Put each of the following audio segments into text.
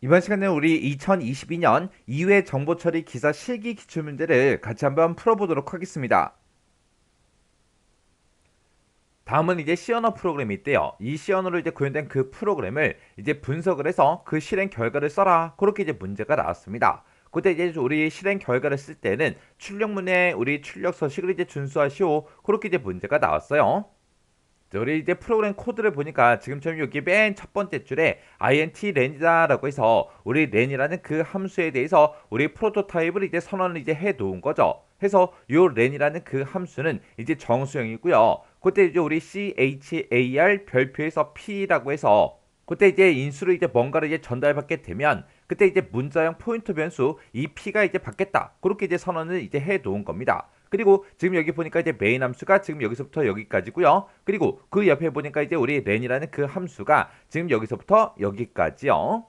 이번 시간에는 우리 2022년 2회 정보 처리 기사 실기 기출문제를 같이 한번 풀어보도록 하겠습니다. 다음은 이제 C 언어 프로그램이 있대요. 이 C 언어로 이제 구현된 그 프로그램을 이제 분석을 해서 그 실행 결과를 써라. 그렇게 이제 문제가 나왔습니다. 그때 이제 우리 실행 결과를 쓸 때는 출력문에 우리 출력 서식을 이제 준수하시오. 그렇게 이제 문제가 나왔어요. 우리 이제 프로그램 코드를 보니까 지금처럼 여기 맨 첫 번째 줄에 int len이다라고 해서 우리 len이라는 그 함수에 대해서 우리 프로토타입을 이제 선언을 이제 해 놓은 거죠. 해서 요 len이라는 그 함수는 이제 정수형이고요. 그때 이제 우리 char 별표에서 p라고 해서 그때 이제 인수로 이제 뭔가를 이제 전달받게 되면 그때 이제 문자형 포인터 변수 이 p가 이제 받겠다. 그렇게 이제 선언을 이제 해 놓은 겁니다. 그리고 지금 여기 보니까 이제 메인 함수가 지금 여기서부터 여기까지고요. 그리고 그 옆에 보니까 이제 우리 렌이라는 그 함수가 지금 여기서부터 여기까지요.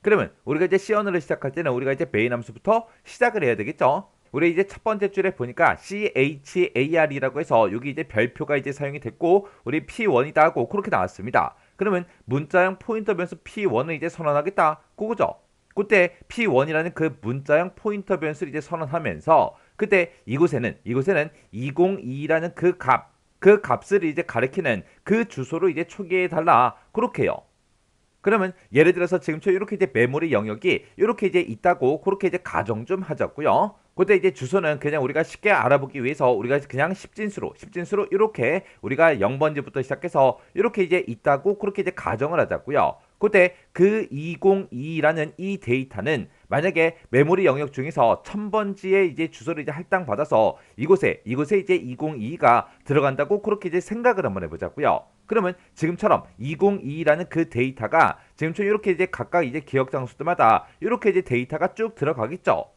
그러면 우리가 이제 C 언어를 시작할 때는 우리가 이제 메인 함수부터 시작을 해야 되겠죠. 우리 이제 첫 번째 줄에 보니까 char이라고 해서 여기 이제 별표가 이제 사용이 됐고 우리 p1이다 하고 그렇게 나왔습니다. 그러면 문자형 포인터 변수 p1을 이제 선언하겠다. 그거죠. 그때 p1이라는 그 문자형 포인터 변수를 이제 선언하면서 그때 이곳에는 202라는 그 값을 이제 가리키는 그 주소로 이제 초기해 달라. 그렇게요. 그러면 예를 들어서 지금처럼 이렇게 이제 메모리 영역이 이렇게 이제 있다고 그렇게 이제 가정 좀 하자고요. 그때 이제 주소는 그냥 우리가 쉽게 알아보기 위해서 우리가 그냥 십진수로 이렇게 우리가 0번지부터 시작해서 이렇게 이제 있다고 그렇게 이제 가정을 하자고요. 그때 그 202라는 이 데이터는 만약에 메모리 영역 중에서 1000번지의 이제 주소를 이제 할당받아서 이곳에 이제 202가 들어간다고 그렇게 이제 생각을 한번 해보자고요. 그러면 지금처럼 202라는 그 데이터가 지금처럼 이렇게 이제 각각 이제 기억 장소들마다 이렇게 이제 데이터가 쭉 들어가겠죠.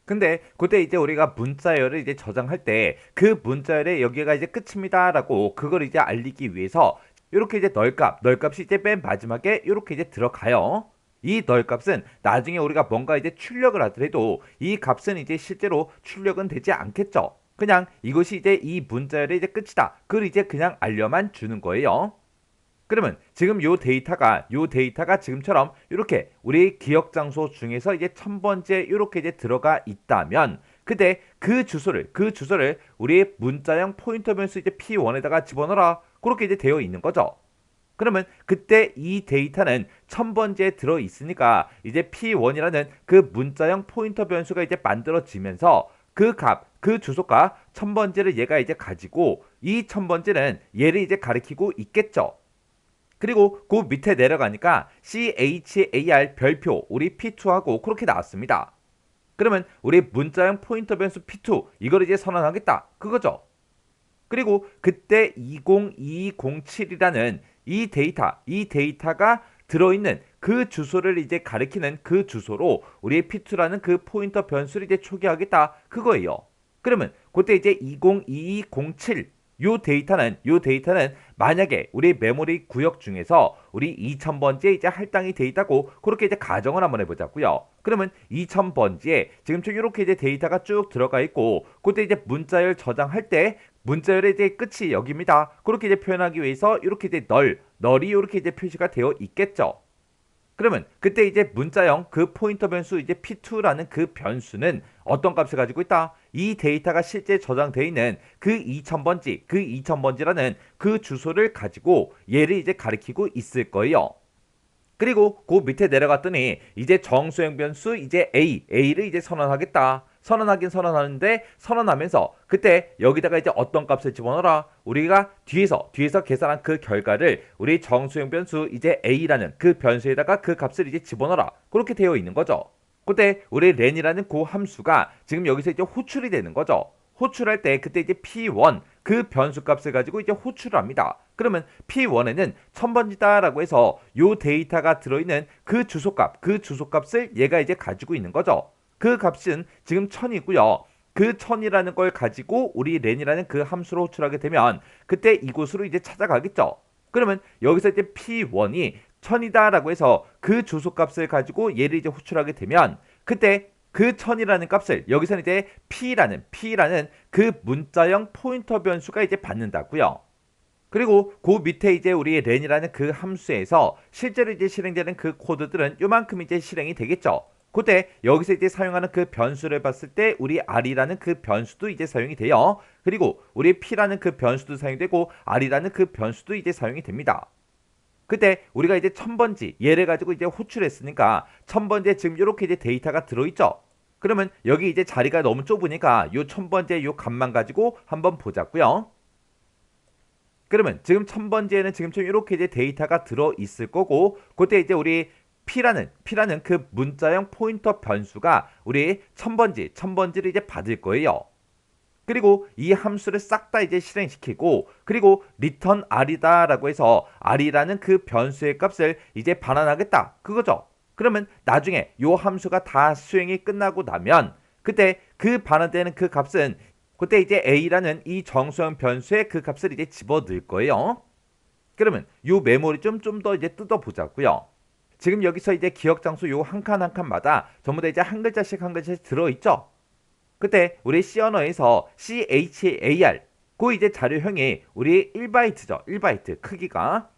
근데 그때 이제 우리가 문자열을 이제 저장할 때 그 문자열에 여기가 이제 끝입니다라고 그걸 이제 알리기 위해서 이렇게 이제 널값이 이제 맨 마지막에 이렇게 이제 들어가요. 이 널값은 나중에 우리가 뭔가 이제 출력을 하더라도 이 값은 이제 실제로 출력은 되지 않겠죠. 그냥 이것이 이제 이 문자열의 이제 끝이다. 그걸 이제 그냥 알려만 주는 거예요. 그러면 지금 요 데이터가 지금처럼 이렇게 우리 기억 장소 중에서 이제 1000번째 이렇게 이제 들어가 있다면 그때 그 주소를 우리 문자형 포인터 변수 이제 p1에다가 집어넣어라. 그렇게 이제 되어 있는 거죠. 그러면 그때 이 데이터는 1000번째에 들어 있으니까 이제 p1이라는 그 문자형 포인터 변수가 이제 만들어지면서 그 주소가 1000번째를 얘가 이제 가지고 이 1000번째는 얘를 이제 가리키고 있겠죠. 그리고 그 밑에 내려가니까 char 별표 우리 p2하고 그렇게 나왔습니다. 그러면 우리 문자형 포인터 변수 p2 이걸 이제 선언하겠다. 그거죠. 그리고 그때 20207이라는 이 데이터가 들어있는 그 주소를 이제 가리키는 그 주소로 우리의 p2라는 그 포인터 변수를 이제 초기화하겠다. 그거예요. 그러면 그때 이제 202207 요 데이터는 만약에 우리 메모리 구역 중에서 우리 2000번지에 이제 할당이 돼 있다고 그렇게 이제 가정을 한번 해보자고요. 그러면 2000번지에 지금처럼 이렇게 이제 데이터가 쭉 들어가 있고 그때 이제 문자열 저장할 때 문자열의 이제 끝이 여기입니다. 그렇게 이제 표현하기 위해서 이렇게 이제 널이 이렇게 이제 표시가 되어 있겠죠. 그러면 그때 이제 문자형 그 포인터 변수 이제 p2라는 그 변수는 어떤 값을 가지고 있다? 이 데이터가 실제 저장되어 있는 그 2000번지라는 그 주소를 가지고 얘를 이제 가리키고 있을 거예요. 그리고 그 밑에 내려갔더니 이제 정수형 변수 이제 a를 이제 선언하겠다. 선언하긴 선언하는데 선언하면서 그때 여기다가 이제 어떤 값을 집어넣어라. 우리가 뒤에서 계산한 그 결과를 우리 정수형 변수 이제 a라는 그 변수에다가 그 값을 이제 집어넣어라. 그렇게 되어 있는 거죠. 그때 우리 렌이라는 그 함수가 지금 여기서 이제 호출이 되는 거죠. 호출할 때 그때 이제 p1 그 변수 값을 가지고 이제 호출을 합니다. 그러면 p1에는 1000번지다라고 해서 요 데이터가 들어있는 그 주소값을 얘가 이제 가지고 있는 거죠. 그 값은 지금 1000이고요. 그 1000이라는 걸 가지고 우리 렌이라는 그 함수로 호출하게 되면 그때 이곳으로 이제 찾아가겠죠. 그러면 여기서 이제 p1이 1000이다라고 해서 그 주소값을 가지고 얘를 이제 호출하게 되면 그때 그 1000이라는 값을 여기서는 이제 p라는 그 문자형 포인터 변수가 이제 받는다고요. 그리고 그 밑에 이제 우리 렌이라는 그 함수에서 실제로 이제 실행되는 그 코드들은 요만큼 이제 실행이 되겠죠. 그때 여기서 이제 사용하는 그 변수를 봤을 때 우리 r이라는 그 변수도 이제 사용이 돼요. 그리고 우리 p라는 그 변수도 사용되고 r이라는 그 변수도 이제 사용이 됩니다. 그때 우리가 이제 1000번지 얘를 가지고 이제 호출했으니까 1000번지에 지금 이렇게 이제 데이터가 들어있죠. 그러면 여기 이제 자리가 너무 좁으니까 요 1000번지의 요 값만 가지고 한번 보자고요. 그러면 지금 1000번지에는 지금처럼 이렇게 이제 데이터가 들어 있을 거고, 그때 이제 우리 P라는 그 문자형 포인터 변수가 우리 1000번지를 이제 받을 거예요. 그리고 이 함수를 싹 다 이제 실행시키고, 그리고 return r이다라고 해서 r이라는 그 변수의 값을 이제 반환하겠다. 그거죠. 그러면 나중에 요 함수가 다 수행이 끝나고 나면 그때 그 반환되는 그 값은 그때 이제 a라는 이 정수형 변수의 그 값을 이제 집어넣을 거예요. 그러면 요 메모리 좀 더 이제 뜯어보자고요. 지금 여기서 이제 기억 장소 요 한 칸 한 칸마다 전부 다 이제 한 글자씩 한 글자씩 들어있죠. 그때 우리 C 언어에서 char 그 이제 자료형이 우리 1바이트죠. 1바이트 크기가.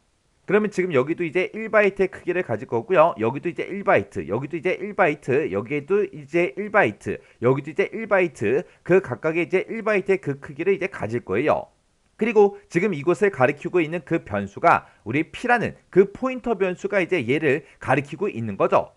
그러면 지금 여기도 이제 1바이트의 크기를 가질 거고요. 여기도 이제 1바이트, 여기도 이제 1바이트, 여기에도 이제 1바이트, 여기도 이제 1바이트, 그 각각의 이제 1바이트의 그 크기를 이제 가질 거예요. 그리고 지금 이곳을 가리키고 있는 그 변수가 우리 P라는 그 포인터 변수가 이제 얘를 가리키고 있는 거죠.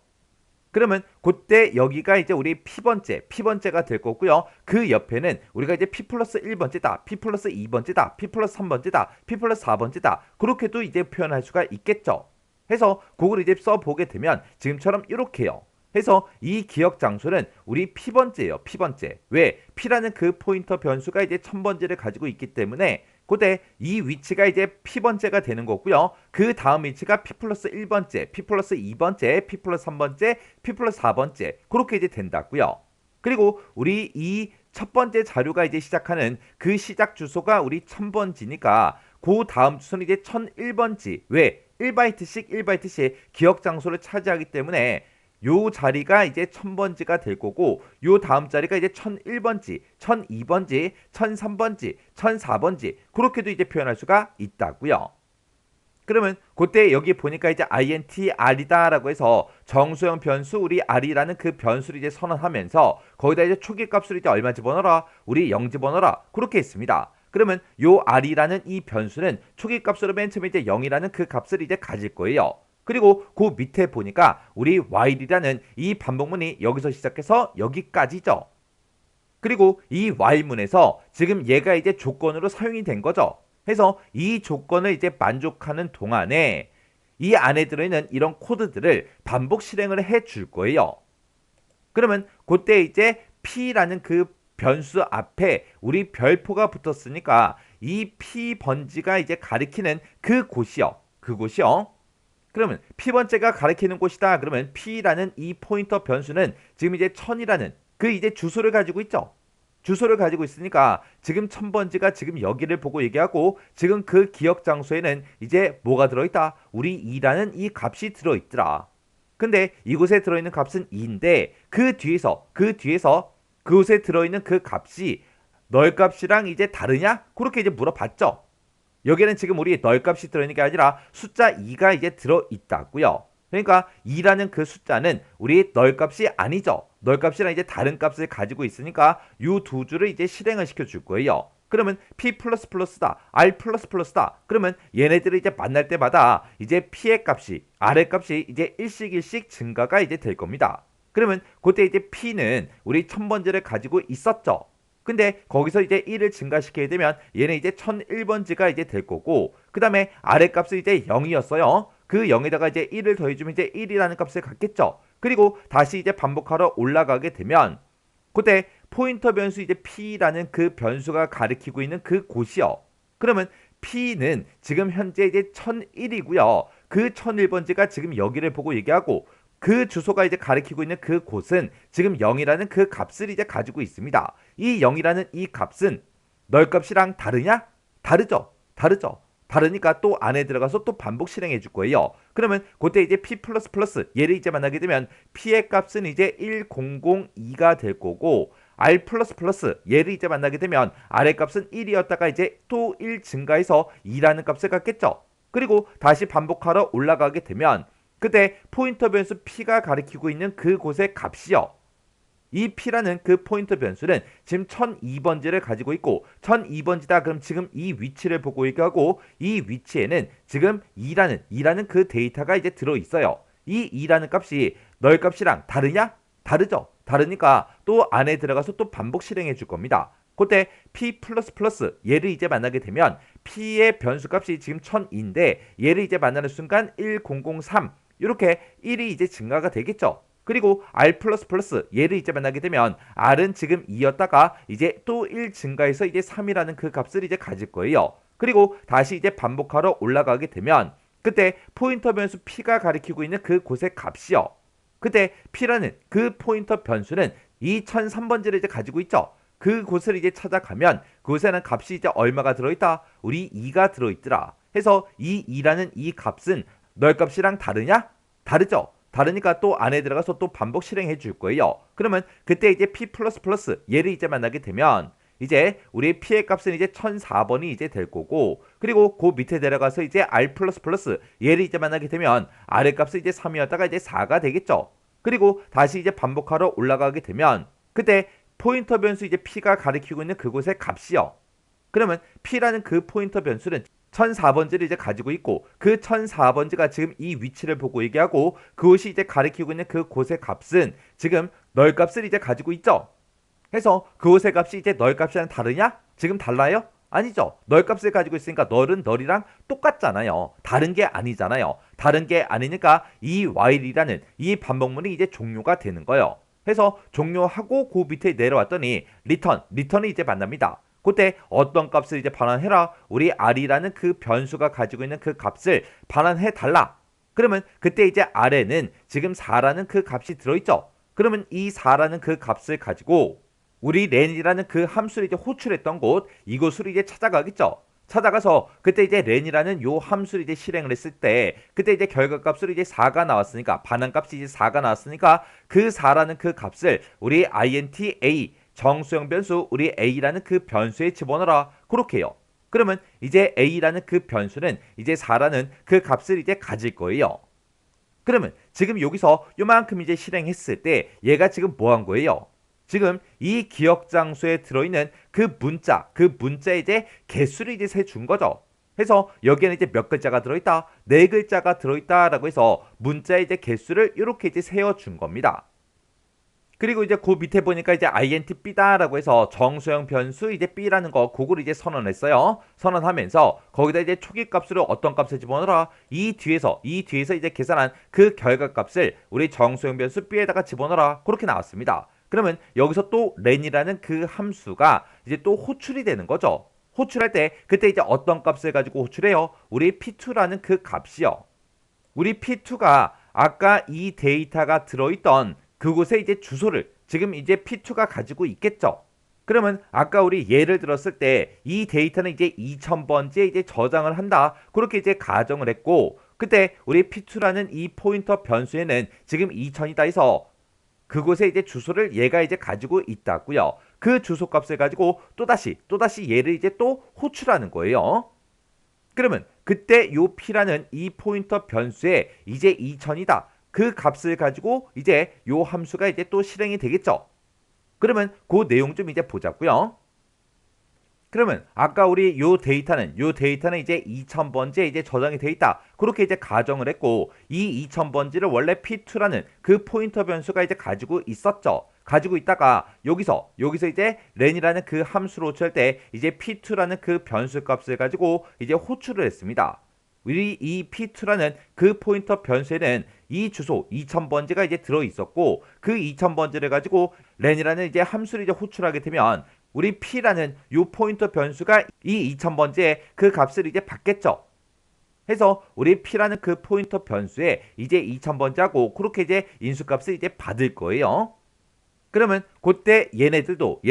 그러면 그때 여기가 이제 우리 P번째가 될 거고요. 그 옆에는 우리가 이제 P 플러스 1번째다, P 플러스 2번째다, P 플러스 3번째다, P 플러스 4번째다. 그렇게도 이제 표현할 수가 있겠죠. 해서 그걸 이제 써보게 되면 지금처럼 이렇게요. 해서 이 기억 장소는 우리 P번째예요. P번째. 왜? P라는 그 포인터 변수가 이제 1000번째를 가지고 있기 때문에 그때 이 위치가 이제 P번째가 되는 거고요. 그 다음 위치가 P 플러스 1번째, P 플러스 2번째, P 플러스 3번째, P 플러스 4번째 그렇게 이제 된다고요. 그리고 우리 이 첫 번째 자료가 이제 시작하는 그 시작 주소가 우리 1000번지니까 그 다음 주소는 이제 1001번지. 왜? 1바이트씩 기억 장소를 차지하기 때문에 요 자리가 이제 1000번지가 될 거고, 요 다음 자리가 이제 1001번지, 1002번지, 1003번지, 1004번지 그렇게도 이제 표현할 수가 있다고요. 그러면 그때 여기 보니까 이제 int r이다라고 해서 정수형 변수 우리 r이라는 그 변수를 이제 선언하면서 거기다 이제 초기 값을 이제 얼마 집어넣어라? 우리 0 집어넣어라. 그렇게 했습니다. 그러면 요 r이라는 이 변수는 초기 값으로 맨 처음에 이제 0이라는 그 값을 이제 가질 거예요. 그리고 그 밑에 보니까 우리 while이라는 이 반복문이 여기서 시작해서 여기까지죠. 그리고 이 while문에서 지금 얘가 이제 조건으로 사용이 된 거죠. 해서 이 조건을 이제 만족하는 동안에 이 안에 들어있는 이런 코드들을 반복 실행을 해 줄 거예요. 그러면 그때 이제 P라는 그 변수 앞에 우리 별표가 붙었으니까 이 P 번지가 이제 가리키는 그곳이요. 그러면 P번째가 가리키는 곳이다. 그러면 P라는 이 포인터 변수는 지금 이제 1000이라는 그 이제 주소를 가지고 있죠. 주소를 가지고 있으니까 지금 1000번지가 지금 여기를 보고 얘기하고 지금 그 기억 장소에는 이제 뭐가 들어있다? 우리 2라는 이 값이 들어있더라. 근데 이곳에 들어있는 값은 2인데 그 뒤에서 그곳에 들어있는 그 값이 널 값이랑 이제 다르냐? 그렇게 이제 물어봤죠. 여기는 지금 우리 널 값이 들어있는 게 아니라 숫자 2가 이제 들어있다고요. 그러니까 2라는 그 숫자는 우리 널 값이 아니죠. 널 값이랑 이제 다른 값을 가지고 있으니까 이 두 줄을 이제 실행을 시켜줄 거예요. 그러면 P 플러스 플러스다, R 플러스 플러스다. 그러면 얘네들이 이제 만날 때마다 이제 P의 값이, R의 값이 이제 일씩 증가가 이제 될 겁니다. 그러면 그때 이제 P는 우리 1000번째를 가지고 있었죠. 근데 거기서 이제 1을 증가시키게 되면 얘는 이제 1001번지가 이제 될 거고, 그 다음에 아래 값은 이제 0이었어요. 그 0에다가 이제 1을 더해주면 이제 1이라는 값을 갖겠죠. 그리고 다시 이제 반복하러 올라가게 되면 그때 포인터 변수 이제 P라는 그 변수가 가리키고 있는 그 곳이요. 그러면 P는 지금 현재 이제 1001이고요. 그 1001번지가 지금 여기를 보고 얘기하고 그 주소가 이제 가리키고 있는 그 곳은 지금 0이라는 그 값을 이제 가지고 있습니다. 이 0이라는 이 값은 널 값이랑 다르냐? 다르죠. 다르니까 또 안에 들어가서 또 반복 실행해 줄 거예요. 그러면 그때 이제 P 얘를 이제 만나게 되면 P의 값은 이제 1002가 될 거고 r 얘를 이제 만나게 되면 r의 값은 1이었다가 이제 또 1 증가해서 2라는 값을 갖겠죠. 그리고 다시 반복하러 올라가게 되면 그때 포인터 변수 p가 가리키고 있는 그곳의 값이요. 이 p라는 그 포인터 변수는 지금 1002번지를 가지고 있고 1002번지다 그럼 지금 이 위치를 보고 얘기하고 이 위치에는 지금 2라는 그 데이터가 이제 들어있어요. 이 2라는 값이 널 값이랑 다르냐? 다르죠. 다르니까 또 안에 들어가서 또 반복 실행해 줄 겁니다. 그때 p++ 얘를 이제 만나게 되면 p의 변수값이 지금 1002인데 얘를 이제 만나는 순간 1003 이렇게 1이 이제 증가가 되겠죠. 그리고 r++ 얘를 이제 만나게 되면 r은 지금 2였다가 이제 또 1 증가해서 이제 3이라는 그 값을 이제 가질 거예요. 그리고 다시 이제 반복하러 올라가게 되면 그때 포인터 변수 p가 가리키고 있는 그 곳의 값이요. 그때 p라는 그 포인터 변수는 이 1003번지를 이제 가지고 있죠. 그곳을 이제 찾아가면 그곳에는 값이 이제 얼마가 들어있다? 우리 2가 들어있더라. 해서 이 2라는 이 값은 널 값이랑 다르냐? 다르죠. 다르니까 또 안에 들어가서 또 반복 실행해 줄 거예요. 그러면 그때 이제 p++ 얘를 이제 만나게 되면 이제 우리의 p의 값은 이제 1004번이 이제 될 거고 그리고 그 밑에 내려가서 이제 r++ 얘를 이제 만나게 되면 r의 값은 이제 3이었다가 이제 4가 되겠죠. 그리고 다시 이제 반복하러 올라가게 되면 그때 포인터 변수 이제 p가 가리키고 있는 그곳의 값이요. 그러면 p라는 그 포인터 변수는 1004번지를 이제 가지고 있고 그 1004번지가 지금 이 위치를 보고 얘기하고 그것이 이제 가리키고 있는 그 곳의 값은 지금 널 값을 이제 가지고 있죠. 해서 그곳의 값이 이제 널 값이랑 다르냐? 지금 달라요? 아니죠. 널 값을 가지고 있으니까 널은 널이랑 똑같잖아요. 다른 게 아니잖아요. 다른 게 아니니까 이 while이라는 이 반복문이 이제 종료가 되는 거예요. 해서 종료하고 그 밑에 내려왔더니 리턴이 이제 만납니다. 그때 어떤 값을 이제 반환해라. 우리 r이라는 그 변수가 가지고 있는 그 값을 반환해 달라. 그러면 그때 이제 r에는 지금 4라는 그 값이 들어있죠. 그러면 이 4라는 그 값을 가지고 우리 렌이라는 그 함수를 이제 호출했던 곳 이곳으로 이제 찾아가겠죠. 찾아가서 그때 이제 렌이라는 요 함수를 이제 실행을 했을 때 그때 이제 결과값으로 이제 4가 나왔으니까 반환값이 이제 4가 나왔으니까 그 4라는 그 값을 우리 int a 정수형 변수 우리 a라는 그 변수에 집어넣어라. 그렇게 해요. 그러면 이제 a라는 그 변수는 이제 4라는 그 값을 이제 가질 거예요. 그러면 지금 여기서 요만큼 이제 실행했을 때 얘가 지금 뭐 한 거예요? 지금 이 기억 장소에 들어있는 그 문자에 이제 개수를 이제 세준 거죠. 그래서 여기에는 이제 몇 글자가 들어있다? 4글자가 들어있다라고 해서 문자의 이제 개수를 이렇게 이제 세워준 겁니다. 그리고 이제 그 밑에 보니까 이제 int b다라고 해서 정수형 변수 이제 b라는 거 그걸 이제 선언했어요. 선언하면서 거기다 이제 초기 값으로 어떤 값을 집어넣어라. 이 뒤에서 이제 계산한 그 결과값을 우리 정수형 변수 b에다가 집어넣어라. 그렇게 나왔습니다. 그러면 여기서 또 렌이라는 그 함수가 이제 또 호출이 되는 거죠. 호출할 때 그때 이제 어떤 값을 가지고 호출해요? 우리 p2라는 그 값이요. 우리 p2가 아까 이 데이터가 들어있던 그곳에 이제 주소를 지금 이제 p2가 가지고 있겠죠. 그러면 아까 우리 예를 들었을 때 이 데이터는 이제 2000번지에 이제 저장을 한다. 그렇게 이제 가정을 했고 그때 우리 p2라는 이 포인터 변수에는 지금 2000이다 해서 그곳에 이제 주소를 얘가 이제 가지고 있다고요. 그 주소 값을 가지고 또다시 얘를 이제 또 호출하는 거예요. 그러면 그때 요 p라는 이 포인터 변수에 이제 2000이다. 그 값을 가지고 이제 요 함수가 이제 또 실행이 되겠죠. 그러면 그 내용 좀 이제 보자고요. 그러면 아까 우리 요 데이터는 이제 2000번지에 이제 저장이 돼 있다. 그렇게 이제 가정을 했고 이 2000번지를 원래 p2라는 그 포인터 변수가 이제 가지고 있었죠. 가지고 있다가 여기서 이제 렌이라는 그 함수로 호출할 때 이제 p2라는 그 변수 값을 가지고 이제 호출을 했습니다. 우리 이 p2라는 그 포인터 변수에는 이 주소 2000번지가 이제 들어 있었고 그 2000번지를 가지고 렌이라는 이제 함수를 이제 호출하게 되면 우리 p라는 요 포인터 변수가 이 2000번지에 그 값을 이제 받겠죠. 해서 우리 p라는 그 포인터 변수에 이제 2000번지하고 그렇게 이제 인수값을 이제 받을 거예요. 그러면 그때 얘네들도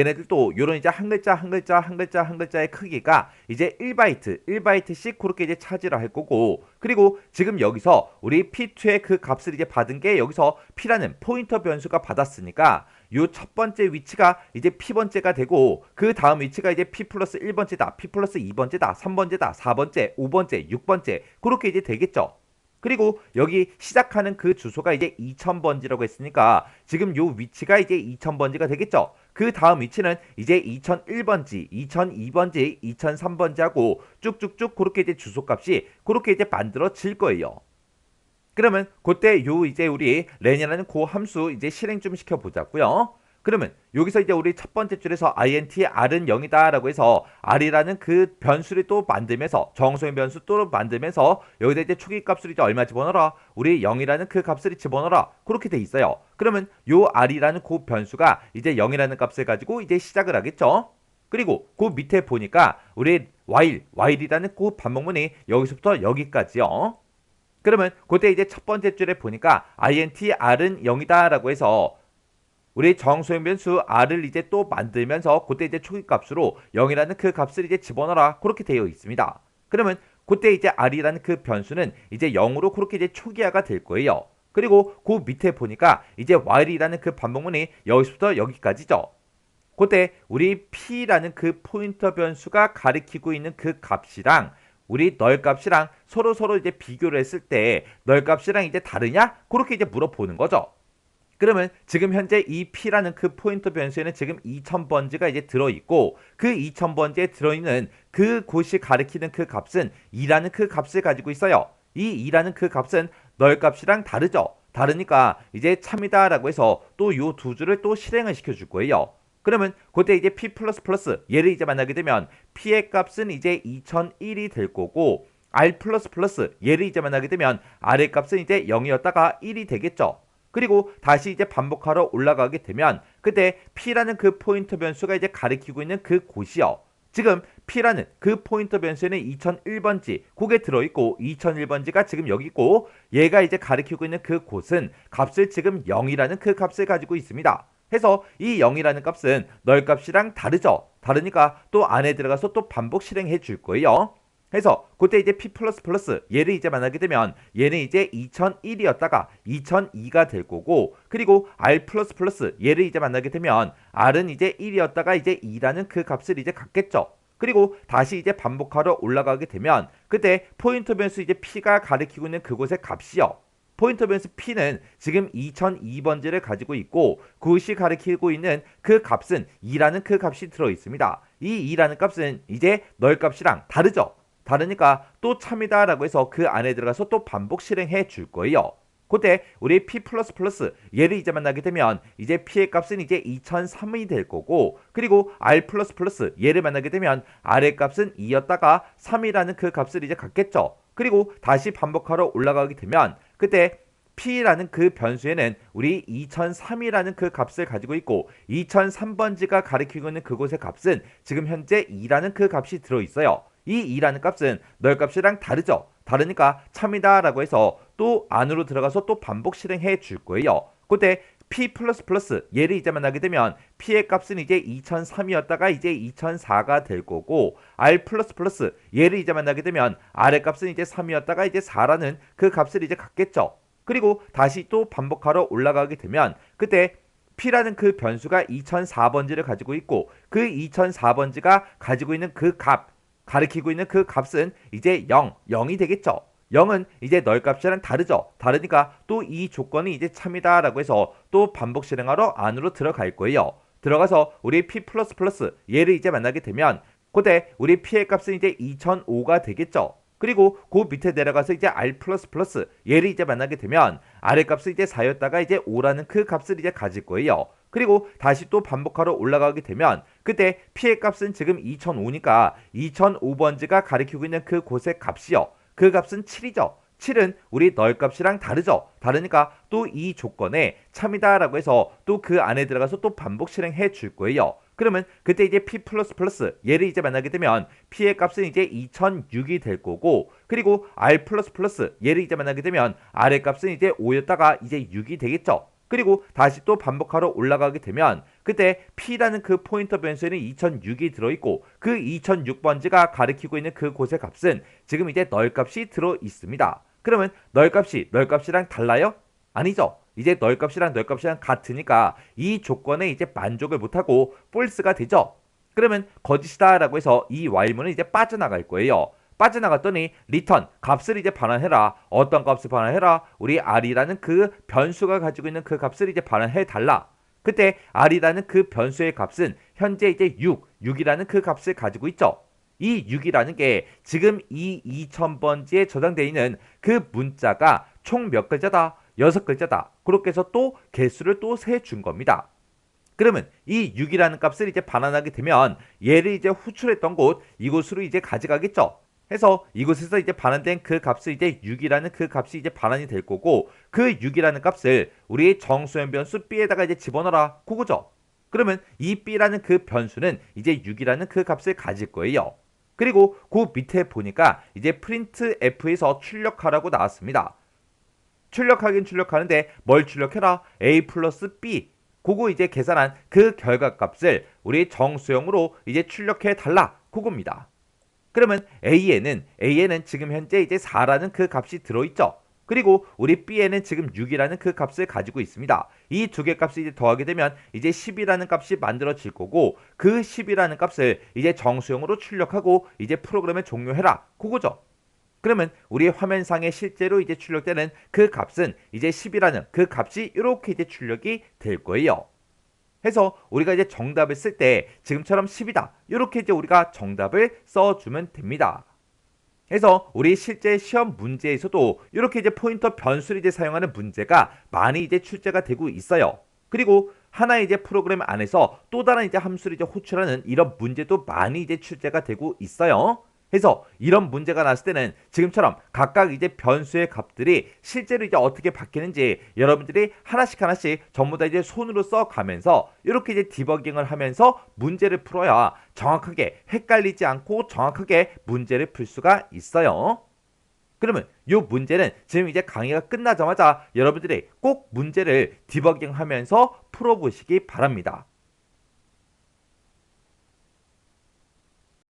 요런 이제 한 글자의 크기가 이제 1바이트씩 그렇게 이제 차지를 할 거고 그리고 지금 여기서 우리 p2의 그 값을 이제 받은 게 여기서 p라는 포인터 변수가 받았으니까 요 첫 번째 위치가 이제 P번째가 되고 그 다음 위치가 이제 P 플러스 1번째다, P 플러스 2번째다, 3번째다, 4번째, 5번째, 6번째 그렇게 이제 되겠죠. 그리고 여기 시작하는 그 주소가 이제 2000번지라고 했으니까 지금 요 위치가 이제 2000번지가 되겠죠. 그 다음 위치는 이제 2001번지, 2002번지, 2003번지하고 쭉쭉쭉 그렇게 이제 주소값이 그렇게 이제 만들어질 거예요. 그러면 그때 요 이제 우리 렌이라는 그 함수 이제 실행 좀 시켜보자고요. 그러면 여기서 이제 우리 첫 번째 줄에서 int r은 0이다라고 해서 r이라는 그 변수를 또 만들면서 정수의 변수 또 만들면서 여기다 이제 초기 값을 이제 얼마 집어넣어라? 우리 0이라는 그 값을 집어넣어라. 그렇게 돼 있어요. 그러면 요 r이라는 그 변수가 이제 0이라는 값을 가지고 이제 시작을 하겠죠. 그리고 그 밑에 보니까 우리 while이라는 그 반복문이 여기서부터 여기까지요. 그러면 그때 이제 첫 번째 줄에 보니까 int r은 0이다라고 해서 우리 정수형 변수 r을 이제 또 만들면서 그때 이제 초기 값으로 0이라는 그 값을 이제 집어넣어라 그렇게 되어 있습니다. 그러면 그때 이제 r이라는 그 변수는 이제 0으로 그렇게 이제 초기화가 될 거예요. 그리고 그 밑에 보니까 이제 while이라는 그 반복문이 여기서부터 여기까지죠. 그때 우리 p라는 그 포인터 변수가 가리키고 있는 그 값이랑 우리 널 값이랑 서로 이제 비교를 했을 때 널 값이랑 이제 다르냐? 그렇게 이제 물어보는 거죠. 그러면 지금 현재 이 P라는 그 포인터 변수에는 지금 2000번지가 이제 들어있고 그 2000번지에 들어있는 그 곳이 가리키는 그 값은 2라는 그 값을 가지고 있어요. 이 2라는 그 값은 널 값이랑 다르죠. 다르니까 이제 참이다라고 해서 또 요 두 줄을 또 실행을 시켜줄 거예요. 그러면 그때 이제 P++ 얘를 이제 만나게 되면 P의 값은 이제 2001이 될 거고 R++ 얘를 이제 만나게 되면 R의 값은 이제 0이었다가 1이 되겠죠. 그리고 다시 이제 반복하러 올라가게 되면 그때 P라는 그 포인터 변수가 이제 가리키고 있는 그 곳이요. 지금 P라는 그 포인터 변수에는 2001번지 그게 들어있고 2001번지가 지금 여기 있고 얘가 이제 가리키고 있는 그 곳은 값을 지금 0이라는 그 값을 가지고 있습니다. 해서 이 0이라는 값은 널 값이랑 다르죠. 다르니까 또 안에 들어가서 또 반복 실행해 줄 거예요. 해서 그때 이제 P++ 얘를 이제 만나게 되면 얘는 이제 2001이었다가 2002가 될 거고 그리고 R++ 얘를 이제 만나게 되면 R은 이제 1이었다가 이제 2라는 그 값을 이제 갖겠죠. 그리고 다시 이제 반복하러 올라가게 되면 그때 포인터 변수 이제 P가 가리키고 있는 그곳의 값이요. 포인터 변수 P는 지금 2002번지를 가지고 있고 그것이 가리키고 있는 그 값은 2라는 그 값이 들어 있습니다. 이 2라는 값은 이제 널 값이랑 다르죠. 다르니까 또 참이다라고 해서 그 안에 들어가서 또 반복 실행해 줄 거예요. 그때 우리 P++ 얘를 이제 만나게 되면 이제 P의 값은 이제 2003이 될 거고 그리고 R++ 얘를 만나게 되면 R의 값은 2였다가 3이라는 그 값을 이제 갖겠죠. 그리고 다시 반복하러 올라가게 되면 그때 P라는 그 변수에는 우리 2003이라는 그 값을 가지고 있고 2003번지가 가리키고 있는 그곳의 값은 지금 현재 2라는 그 값이 들어있어요. 이 2라는 값은 널 값이랑 다르죠. 다르니까 참이다라고 해서 또 안으로 들어가서 또 반복 실행해 줄 거예요. 그때 P++ 얘를 이제 만나게 되면 P의 값은 이제 2003이었다가 이제 2004가 될 거고 R++ 얘를 이제 만나게 되면 R의 값은 이제 3이었다가 이제 4라는 그 값을 이제 갖겠죠. 그리고 다시 또 반복하러 올라가게 되면 그때 P라는 그 변수가 2004번지를 가지고 있고 그 2004번지가 가지고 있는 그 값 가리키고 있는 그 값은 이제 0이 되겠죠. 0은 이제 널 값이랑 다르죠. 다르니까 또 이 조건이 이제 참이다라고 해서 또 반복 실행하러 안으로 들어갈 거예요. 들어가서 우리 P++ 얘를 이제 만나게 되면 그때 우리 P의 값은 이제 2005가 되겠죠. 그리고 그 밑에 내려가서 이제 R++ 얘를 이제 만나게 되면 R의 값은 이제 4였다가 이제 5라는 그 값을 이제 가질 거예요. 그리고 다시 또 반복하러 올라가게 되면 그때 P의 값은 지금 2005니까 2005번지가 가리키고 있는 그 곳의 값이요. 그 값은 7이죠. 7은 우리 널 값이랑 다르죠. 다르니까 또 이 조건에 참이다라고 해서 또 그 안에 들어가서 또 반복 실행해 줄 거예요. 그러면 그때 이제 P++ 얘를 이제 만나게 되면 P의 값은 이제 2006이 될 거고 그리고 R++ 얘를 이제 만나게 되면 R의 값은 이제 5였다가 이제 6이 되겠죠. 그리고 다시 또 반복하러 올라가게 되면 그때 P라는 그 포인터 변수에는 2006이 들어있고 그 2006번지가 가리키고 있는 그 곳의 값은 지금 이제 널 값이 들어 있습니다. 그러면 널 값이랑 달라요? 아니죠. 이제 너의 값이랑 너의 값이랑 같으니까 이 조건에 이제 만족을 못하고 false가 되죠. 그러면 거짓이다 라고 해서 이 while문은 이제 빠져나갈 거예요. 빠져나갔더니 return 값을 이제 반환해라. 어떤 값을 반환해라? 우리 r이라는 그 변수가 가지고 있는 그 값을 이제 반환해 달라. 그때 r이라는 그 변수의 값은 현재 이제 6이라는 그 값을 가지고 있죠. 이 6이라는 게 지금 이 2000번지에 저장되어 있는 그 문자가 총 몇 글자다? 6글자다. 그렇게 해서 또 개수를 또 세 준 겁니다. 그러면 이 6이라는 값을 이제 반환하게 되면 얘를 이제 호출했던 곳 이곳으로 이제 가져가겠죠. 해서 이곳에서 이제 반환된 그 값을 이제 6이라는 그 값이 이제 반환이 될 거고 그 6이라는 값을 우리 정수형 변수 b에다가 이제 집어넣어라. 그거죠. 그러면 이 b라는 그 변수는 이제 6이라는 그 값을 가질 거예요. 그리고 그 밑에 보니까 이제 printf에서 출력하라고 나왔습니다. 출력하긴 출력하는데 뭘 출력해라? a 플러스 b 그거 이제 계산한 그 결과값을 우리 정수형으로 이제 출력해 달라. 그겁니다. 그러면 A에는 지금 현재 이제 4라는 그 값이 들어있죠. 그리고 우리 B에는 지금 6이라는 그 값을 가지고 있습니다. 이 두 개 값을 이제 더하게 되면 이제 10이라는 값이 만들어질 거고 그 10이라는 값을 이제 정수형으로 출력하고 이제 프로그램을 종료해라. 그거죠. 그러면 우리 화면상에 실제로 이제 출력되는 그 값은 이제 10이라는 그 값이 이렇게 이제 출력이 될 거예요. 해서 우리가 이제 정답을 쓸 때 지금처럼 10이다. 이렇게 이제 우리가 정답을 써주면 됩니다. 해서 우리 실제 시험 문제에서도 이렇게 이제 포인터 변수를 이제 사용하는 문제가 많이 이제 출제가 되고 있어요. 그리고 하나의 이제 프로그램 안에서 또 다른 이제 함수를 이제 호출하는 이런 문제도 많이 이제 출제가 되고 있어요. 해서 이런 문제가 났을 때는 지금처럼 각각 이제 변수의 값들이 실제로 이제 어떻게 바뀌는지 여러분들이 하나씩 전부 다 이제 손으로 써가면서 이렇게 이제 디버깅을 하면서 문제를 풀어야 정확하게 헷갈리지 않고 정확하게 문제를 풀 수가 있어요. 그러면 이 문제는 지금 이제 강의가 끝나자마자 여러분들이 꼭 문제를 디버깅하면서 풀어보시기 바랍니다.